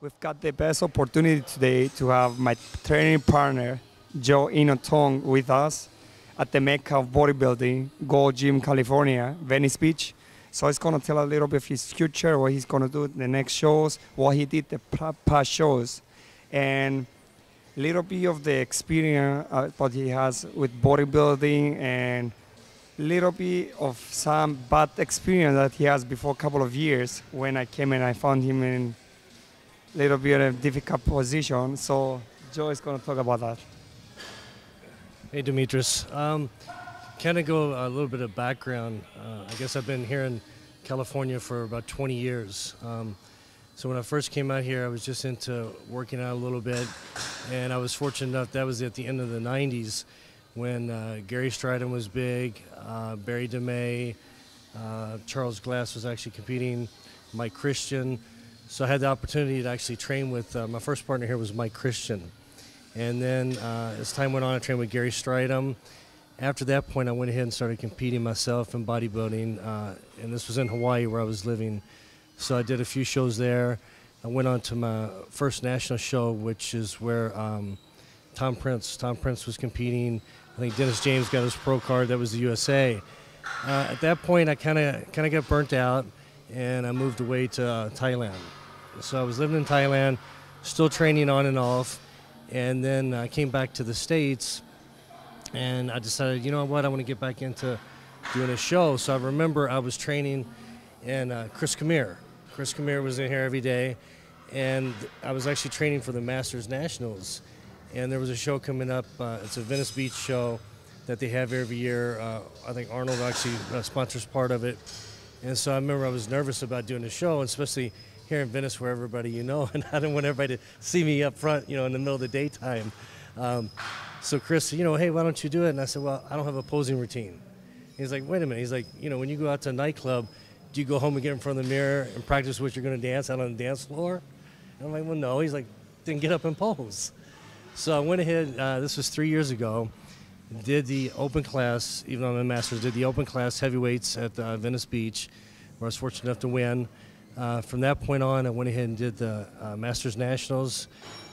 We've got the best opportunity today to have my training partner, Joe Ino Tong, with us at the Mecca of Body Building, Gold Gym, California, Venice Beach. So he's going to tell a little bit of his future, what he's going to do the next shows, what he did the past shows, and a little bit of the experience what he has with bodybuilding, and a little bit of some bad experience that he has before a couple of years when I came and I found him in a little bit of a difficult position. So Joe is going to talk about that. Hey, Demetris. Kind of go a little bit of background. I guess I've been here in California for about 20 years. So when I first came out here, I was just into working out a little bit, and I was fortunate enough, that was at the end of the 90s when Gary Stridham was big, Barry DeMay, Charles Glass was actually competing, Mike Christian. So I had the opportunity to actually train with, my first partner here was Mike Christian. And then as time went on, I trained with Gary Stridham. After that point, I went ahead and started competing myself in bodybuilding, and this was in Hawaii where I was living. So I did a few shows there. I went on to my first national show, which is where Tom Prince was competing. I think Dennis James got his pro card. That was the USA. At that point, I kind of got burnt out, and I moved away to Thailand. So I was living in Thailand, still training on and off, and then I came back to the States, and I decided, you know what, I want to get back into doing a show. So I remember I was training, and Chris Camere was in here every day, and I was actually training for the Masters Nationals. And there was a show coming up, it's a Venice Beach show that they have every year. I think Arnold actually sponsors part of it. And so I remember I was nervous about doing the show, especially here in Venice where everybody you know, and I didn't want everybody to see me up front, in the middle of the daytime. So Chris, hey, why don't you do it? And I said, well, I don't have a posing routine. He's like, wait a minute. He's like, when you go out to a nightclub, do you go home and get in front of the mirror and practice what you're going to dance out on the dance floor? And I'm like, well, no. He's like, then get up and pose. So I went ahead, this was 3 years ago, did the open class, even on the Masters, did the open class heavyweights at Venice Beach, where I was fortunate enough to win. From that point on, I went ahead and did the Masters Nationals,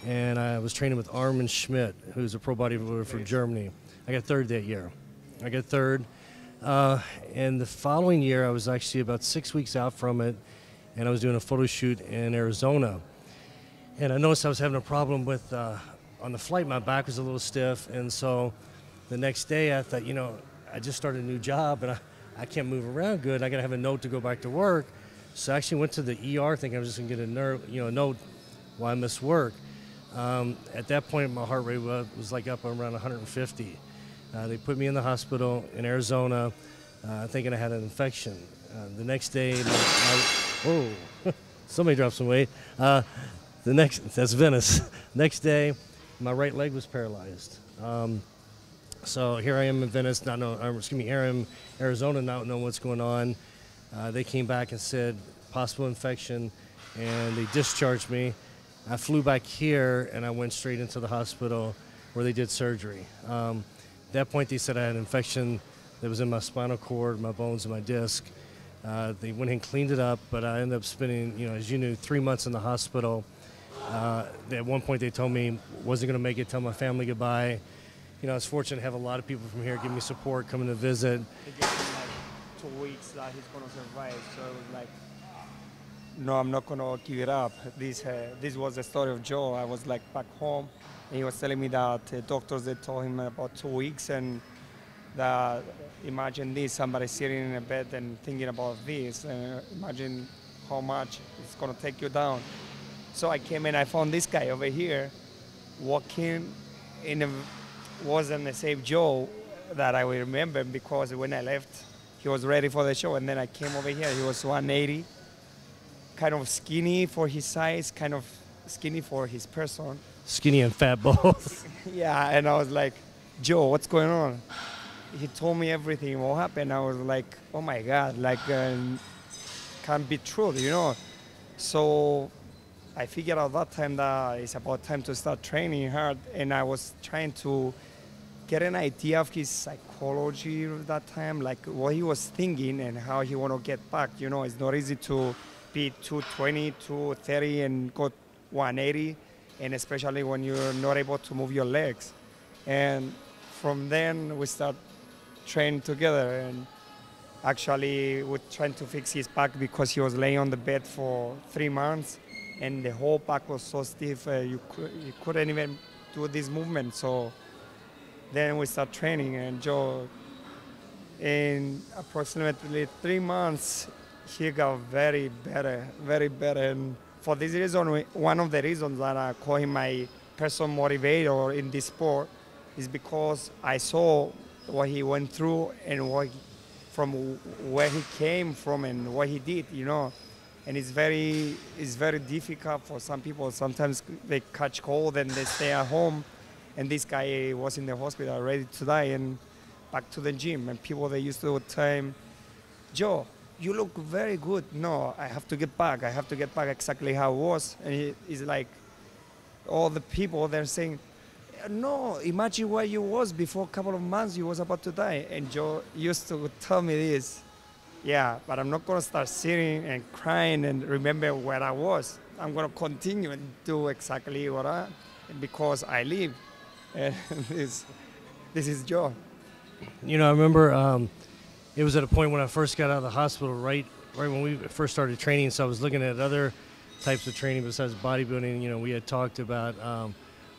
and I was training with Armin Schmidt, who's a pro bodybuilder from Germany. I got third that year. And the following year, I was actually about 6 weeks out from it, and I was doing a photo shoot in Arizona. And I noticed I was having a problem with, on the flight, my back was a little stiff, and so the next day I thought, I just started a new job, and I can't move around good. I got to have a note to go back to work. So I actually went to the ER thinking I was just going to get a note while I missed work. At that point, my heart rate was like up around 150. They put me in the hospital in Arizona, thinking I had an infection. The next day, whoa, somebody dropped some weight. That's Venice. Next day, my right leg was paralyzed. So here I am in Venice, here I am in Arizona, not knowing what's going on. They came back and said possible infection, and they discharged me. I flew back here, and I went straight into the hospital where they did surgery. At that point, they said I had an infection that was in my spinal cord, my bones, and my disc. They went and cleaned it up, but I ended up spending, as you knew, 3 months in the hospital. At one point, they told me wasn't going to make it, tell my family goodbye. I was fortunate to have a lot of people from here give me support, coming to visit. They gave him like 2 weeks that he's going to survive, so it was like, no, I'm not going to give it up. This was the story of Joe. I was like back home, and he was telling me that the doctors, they told him about 2 weeks, and that imagine this, somebody sitting in a bed and thinking about this, imagine how much it's going to take you down. So I came and I found this guy over here walking wasn't the same Joe that I will remember, because when I left, he was ready for the show, and then I came over here, he was 180, kind of skinny for his size, kind of skinny for his person. Skinny and fat both. Yeah, and I was like, Joe, what's going on? He told me everything, what happened. I was like, oh my God, like, can't be true, So I figured out that time that it's about time to start training hard, and I was trying to get an idea of his psychology at that time, like what he was thinking and how he want to get back. It's not easy to be 220, 230 and go 180, and especially when you're not able to move your legs. And from then we start training together, and actually we're trying to fix his back because he was laying on the bed for 3 months, and the whole back was so stiff you couldn't even do this movement. So then we start training, and Joe, in approximately 3 months, he got very better, very better. And for this reason, one of the reasons that I call him my personal motivator in this sport is because I saw what he went through and from where he came from and what he did, you know. And it's very difficult for some people. Sometimes they catch cold and they stay at home. And this guy was in the hospital ready to die and back to the gym. And people, they used to tell him, Joe, you look very good. No, I have to get back. I have to get back exactly how it was. And he's like, all the people, they're saying, no, imagine where you was before a couple of months, you was about to die. And Joe used to tell me this, yeah, but I'm not going to start sitting and crying and remember where I was. I'm going to continue and do exactly because I live. And this is Joe. You know, I remember it was at a point when I first got out of the hospital, right when we first started training. So I was looking at other types of training besides bodybuilding. You know, we had talked about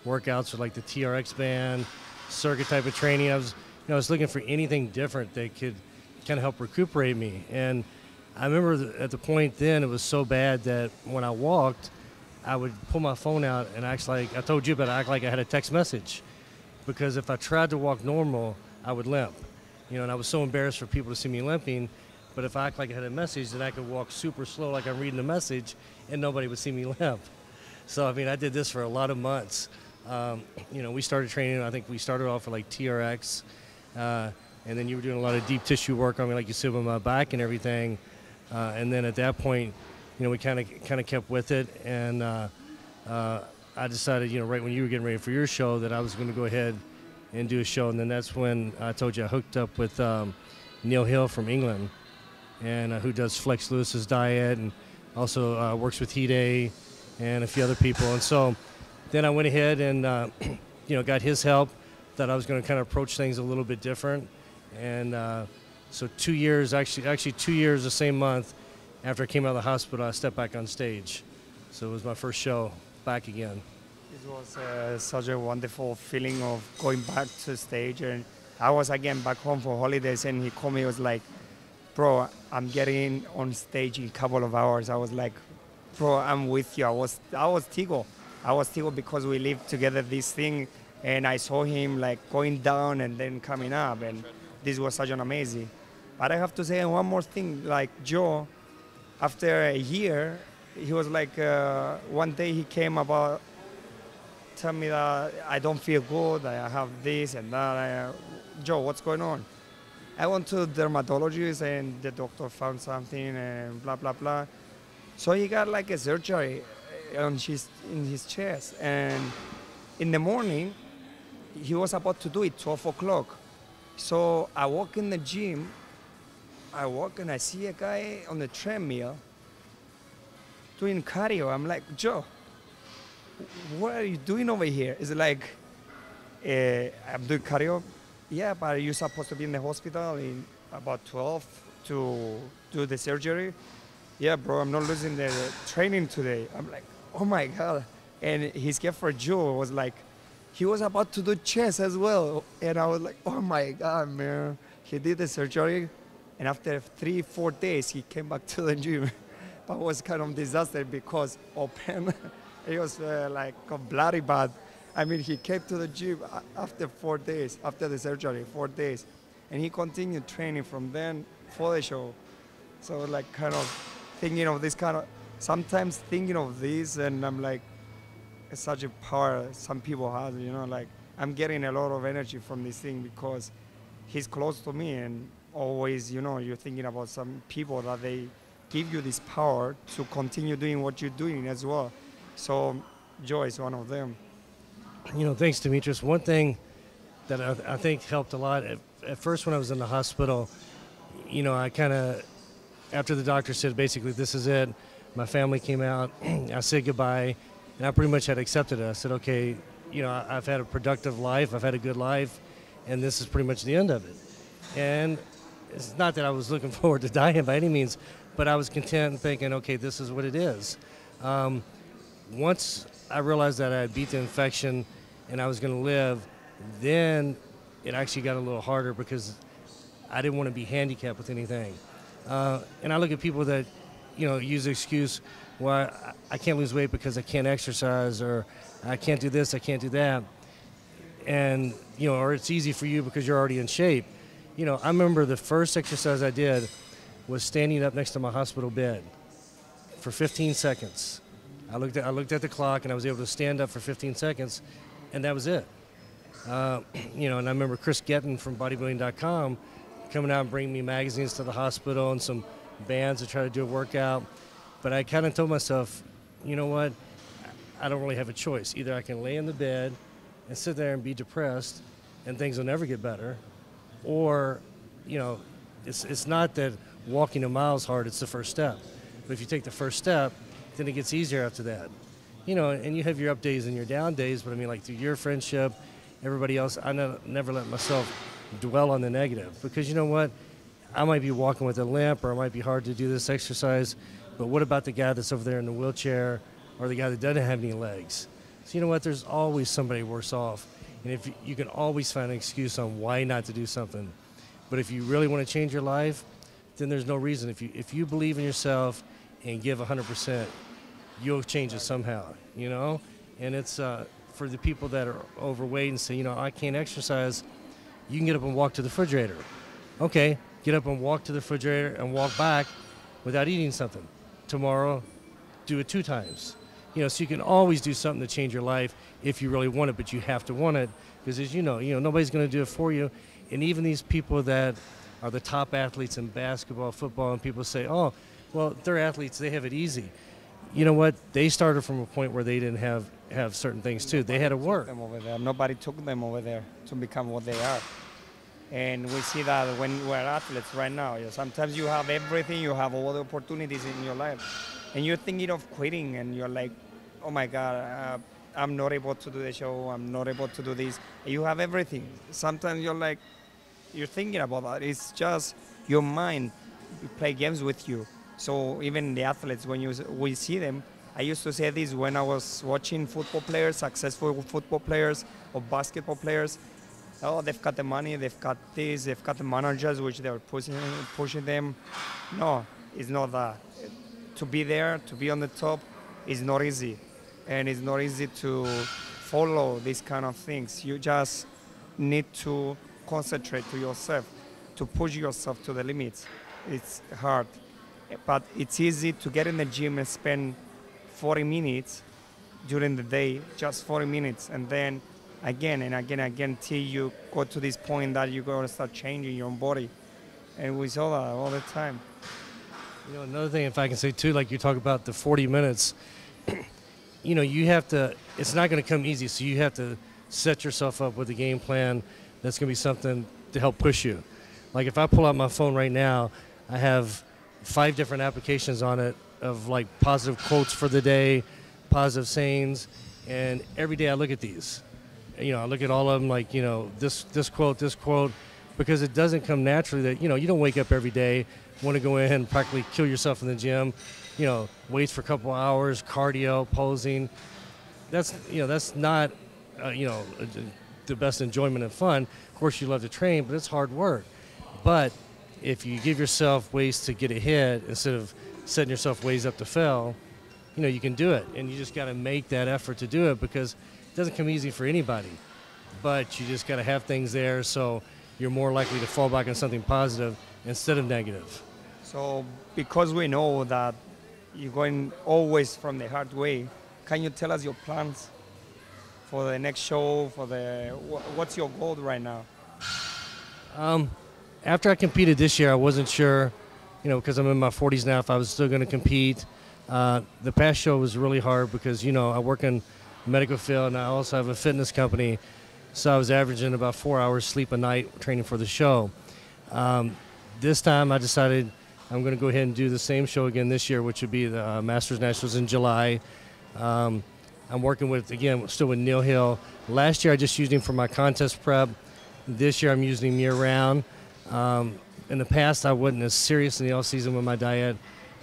workouts with like the TRX band, circuit type of training. I was looking for anything different that could kind of help recuperate me. And I remember at the point then, it was so bad that when I walked, I would pull my phone out and act like, I told you, but I act like I had a text message. Because if I tried to walk normal, I would limp. You know, and I was so embarrassed for people to see me limping. But if I act like I had a message, then I could walk super slow like I'm reading the message, and nobody would see me limp. So, I mean, I did this for a lot of months. You know, we started training, I think we started off with like TRX, and then you were doing a lot of deep tissue work on me, like you said, with my back and everything. And then at that point, you know, we kind of kept with it. And I decided, you know, right when you were getting ready for your show, that I was going to go ahead and do a show. And then that's when I told you I hooked up with Neil Hill from England, and who does Flex Lewis's diet and also works with Heat A and a few other people. And so then I went ahead and, you know, got his help. Thought I was going to kind of approach things a little bit different. And so 2 years, actually 2 years the same month after I came out of the hospital, I stepped back on stage. So it was my first show back again. It was such a wonderful feeling of going back to stage. And I was again back home for holidays, and he called me, he was like, bro, I'm getting on stage in a couple of hours. I was like, bro, I'm with you. I was tickled. I was tickled because we lived together this thing, and I saw him like going down and then coming up, and this was such an amazing. But I have to say one more thing, like Joe, after a year, he was like, one day he came about, tell me that I don't feel good, I have this and that. Joe, what's going on? I went to dermatologist and the doctor found something and blah, blah, blah. So he got like a surgery in his chest. And in the morning, he was about to do it, 12 o'clock. So I walk in the gym, and I see a guy on the treadmill doing cardio. I'm like, Joe, what are you doing over here? It's like, I'm doing cardio. Yeah, but you're supposed to be in the hospital in about 12 to do the surgery. Yeah, bro, I'm not losing the training today. I'm like, oh my God. And his girlfriend, Joe, was like, he was about to do chest as well. And I was like, oh my God, man. He did the surgery. And after 3-4 days, he came back to the gym. But it was kind of disaster because open. It was like bloody bad. I mean, he came to the gym after 4 days, after the surgery, 4 days. And he continued training from then for the show. So like kind of thinking of this kind of, sometimes thinking of this, and I'm like, it's such a power some people have, you know, like I'm getting a lot of energy from this thing because he's close to me, and always, you know, you're thinking about some people that they give you this power to continue doing what you're doing as well. So Joe is one of them. You know, thanks, Demetris. One thing that I think helped a lot, at first when I was in the hospital, you know, I kind of, after the doctor said basically this is it, my family came out, I said goodbye, And I pretty much had accepted it. I said, okay, you know, I've had a productive life, I've had a good life, and this is pretty much the end of it. And it's not that I was looking forward to dying by any means, but I was content and thinking, okay, this is what it is. Once I realized that I had beat the infection and I was going to live, then it actually got a little harder because I didn't want to be handicapped with anything. And I look at people that, you know, use the excuse, well, I can't lose weight because I can't exercise, or I can't do this, I can't do that. And, you know, or it's easy for you because you're already in shape. You know, I remember the first exercise I did was standing up next to my hospital bed for 15 seconds. I looked at the clock and I was able to stand up for 15 seconds, and that was it. You know, and I remember Chris Gettin from bodybuilding.com coming out and bringing me magazines to the hospital and some bands to try to do a workout. But I kind of told myself, you know what, I don't really have a choice. Either I can lay in the bed and sit there and be depressed and things will never get better, or, you know, it's not that walking a mile is hard, it's the first step. But if you take the first step, then it gets easier after that. You know, and you have your up days and your down days, but I mean, like through your friendship, everybody else, I never let myself dwell on the negative, because you know what, I might be walking with a limp, or it might be hard to do this exercise, but what about the guy that's over there in the wheelchair, or the guy that doesn't have any legs? So you know what, there's always somebody worse off, and if you can always find an excuse on why not to do something. But if you really want to change your life, then there's no reason. If you believe in yourself and give 100%, you'll change it somehow, you know? And it's for the people that are overweight and say, you know, I can't exercise, you can get up and walk to the refrigerator. Okay, get up and walk to the refrigerator and walk back without eating something. Tomorrow, do it 2 times. You know, so you can always do something to change your life if you really want it, but you have to want it, because as you know, nobody's going to do it for you. And even these people that are the top athletes in basketball, football, and people say, oh, well, they're athletes, they have it easy. You know what? They started from a point where they didn't have certain things too. They had to work. Them over there. Nobody took them over there to become what they are. And we see that when we're athletes right now. Sometimes you have everything, you have all the opportunities in your life, and you're thinking of quitting, and you're like, oh my God, I'm not able to do the show, I'm not able to do this. You have everything. Sometimes you're like, you're thinking about that. It's just your mind play games with you. So even the athletes, when we see them, I used to say this when I was watching football players, successful football players or basketball players. Oh, they've got the money, they've got this, they've got the managers which they're pushing them. No, it's not that. To be there, to be on the top, is not easy. And it's not easy to follow these kind of things. You just need to concentrate to yourself, to push yourself to the limits. It's hard, but it's easy to get in the gym and spend 40 minutes during the day, just 40 minutes, and then again and again till you go to this point that you're going to start changing your own body. And we saw that all the time. You know, another thing, if I can say too, like you talk about the 40 minutes, you know, you have to, it's not going to come easy, so you have to set yourself up with a game plan that's going to be something to help push you. Like if I pull out my phone right now, I have 5 different applications on it of like positive quotes for the day, positive sayings, and every day I look at these. You know, I look at all of them like, you know, this quote, because it doesn't come naturally that, you know, you don't wake up every day, want to go in and practically kill yourself in the gym, you know, weights for a couple hours, cardio, posing. That's, you know, that's not, you know, the best enjoyment and fun. Of course, you love to train, but it's hard work. But if you give yourself ways to get ahead instead of setting yourself ways up to fail, you know, you can do it. And you just got to make that effort to do it, because it doesn't come easy for anybody. But you just got to have things there so you're more likely to fall back on something positive instead of negative. So because we know that you're going always from the hard way, can you tell us your plans for the next show, for the, what's your goal right now? After I competed this year, I wasn't sure, you know, because I'm in my 40s now, if I was still going to compete. The past show was really hard because, you know, I work in the medical field and I also have a fitness company. So I was averaging about 4 hours sleep a night training for the show. This time I decided I'm going to go ahead and do the same show again this year, which would be the Masters Nationals in July. I'm working with, again, still with Neil Hill. Last year I just used him for my contest prep. This year I'm using him year round. In the past I wasn't as serious in the off season with my diet,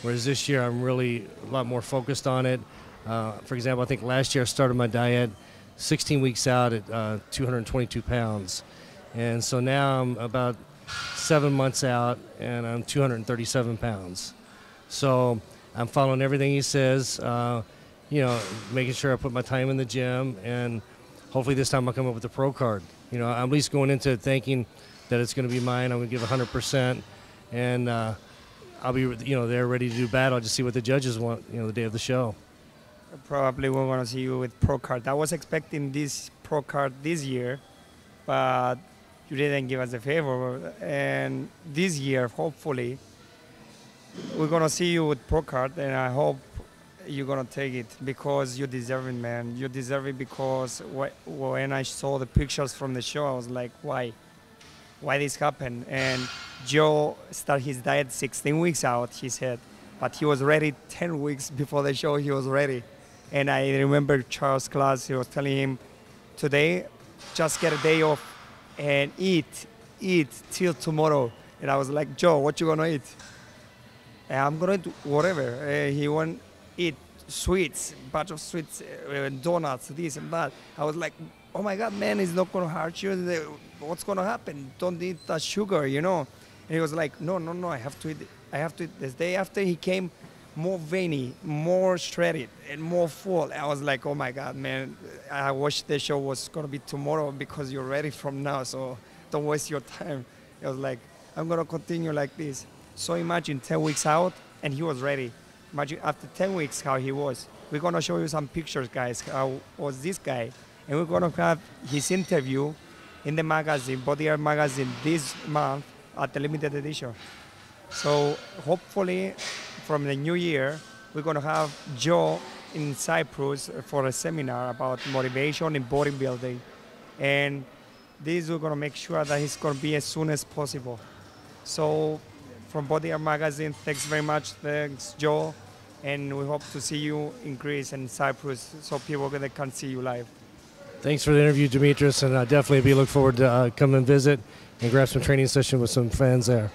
whereas this year I'm really a lot more focused on it. For example, I think last year I started my diet 16 weeks out at 222 pounds. And so now I'm about 7 months out and I'm 237 pounds. So I'm following everything he says, you know, making sure I put my time in the gym, and hopefully this time I'll come up with a pro card. You know, I'm at least going into it thinking that it's going to be mine. I'm going to give 100%, and I'll be, you know, there ready to do battle. Just see what the judges want, you know, the day of the show. Probably we're going to see you with pro card. I was expecting this pro card this year, but you didn't give us a favor. And this year, hopefully, we're going to see you with pro card, and I hope you're going to take it because you deserve it, man. You deserve it because when I saw the pictures from the show, I was like, why? Why this happened? And Joe started his diet 16 weeks out, he said, but he was ready 10 weeks before the show, he was ready. And I remember Charles' class, he was telling him, today, just get a day off and eat till tomorrow. And I was like, Joe, what you gonna eat? And I'm gonna eat whatever. He won't eat sweets, bunch of sweets, donuts, this and that. I was like, oh my God, man, it's not gonna hurt you. What's gonna happen? Don't eat that sugar, you know? And he was like, no, I have to eat. I have to eat. This day after he came, more veiny, more shredded, and more full. I was like, oh my God, man, I wish the show was gonna be tomorrow because you're ready from now, so don't waste your time. I was like, I'm gonna continue like this. So imagine 10 weeks out, and he was ready. Imagine after 10 weeks how he was. We're gonna show you some pictures, guys, how was this guy. And we're gonna have his interview in the magazine, Body Art magazine, this month at the limited edition. So hopefully from the new year, we're gonna have Joe in Cyprus for a seminar about motivation in bodybuilding. And this we're gonna make sure that he's gonna be as soon as possible. So from Body Art magazine, thanks very much, thanks Joe. And we hope to see you in Greece and Cyprus so people can see you live. Thanks for the interview, Demetris, and definitely look forward to come and visit and grab some training session with some fans there.